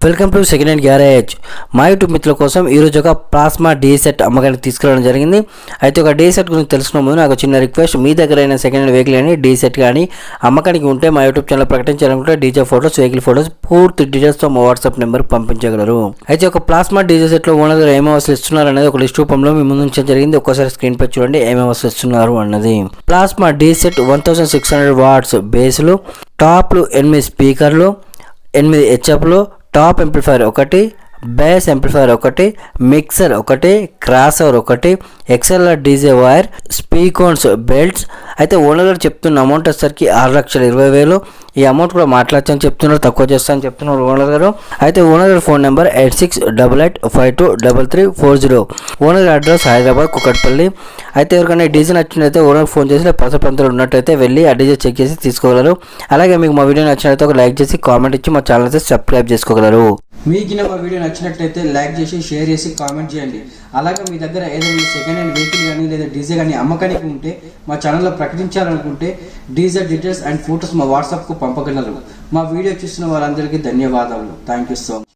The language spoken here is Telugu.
Welcome to second hand garage. మా యూట్యూబ్ మిత్రుల కోసం ఈరోజు ఒక ప్లాస్మా డీ సెట్ అమ్మకానికి తీసుకురావడం జరిగింది. అయితే ఒక డీ సెట్ గురించి తెలుసుకునే ముందు నాకు చిన్న రిక్వెస్ట్, మీ దగ్గర అయిన సెకండ్ హ్యాండ్ వెహికల్ కానీ డీ సెట్ కానీ అమ్మకానికి ఉంటే మా యూట్యూబ్ ఛానల్ ప్రకటించాలనుకుంటే డీజే ఫోటోస్, వెహికల్ ఫోటోస్ పూర్తి డీటెయిల్స్తో మా వాట్సాప్ నెంబర్ పంపించగలరు. అయితే ఒక ప్లాస్మా డీజే సెట్లో ఓనర్ గారు ఏమేమి వస్తువులు ఇస్తున్నారు అనేది ఒక లిస్ట్ రూపంలో మీ ముందు ఉంచడం జరిగింది. ఒక్కసారి స్క్రీన్ పై చూడండి ఏమేమి వస్తువులు ఇస్తున్నారు అన్నది. ప్లాస్మా డీ సెట్ 1600 వాట్స్ బేస్లు, టాప్లు 8 స్పీకర్లు, 8 హెచ్ఎఫ్లు, top amplifier 1, base amplifier 1, mixer 1, క్రాసర్ 1, XLR DJ wire, speakons, belts. అయితే ఓనర్ గారు చెప్తున్న అమౌంట్ వచ్చేసరికి 6,20,000. ఈ అమౌంట్ కూడా మాట్లాడచ్చని చెప్తున్నారు, తక్కువ చేస్తానని చెప్తున్నారు ఓనర్ గారు. అయితే ఓనర్ గారు ఫోన్ నెంబర్ 8688522340. ఓనర్ గారి అడ్రస్ హైదరాబాద్ కుకట్పల్లి. అయితే ఎవరికైనా డీజే నచ్చినట్లయితే ఓనర్ ఫోన్ చేసి పరిసర ప్రాంతాలు ఉన్నట్టయితే వెళ్ళి ఆ డీజే చెక్ చేసి తీసుకోగలరు. అలాగే మీకు మా వీడియో నచ్చినట్లయితే ఒక లైక్ చేసి కామెంట్ ఇచ్చి మా ఛానల్ అయితే సబ్స్క్రైబ్ చేసుకోగలరు. మీకు మా వీడియో నచ్చినట్లయితే లైక్ చేసి షేర్ చేసి కామెంట్ చేయండి. అలాగే మీ దగ్గర ఏదైనా సెకండ్ హ్యాండ్ వెహికల్ కానీ లేదా డీజే కానీ అమ్మకానికి ఉంటే మా ఛానల్లో ప్రకటించాలనుకుంటే డీజే డీటెయిల్స్ అండ్ ఫొటోస్ మా వాట్సాప్కు పంపగలరు. మా వీడియో చూసిన వారందరికీ ధన్యవాదాలు. Thank you so much.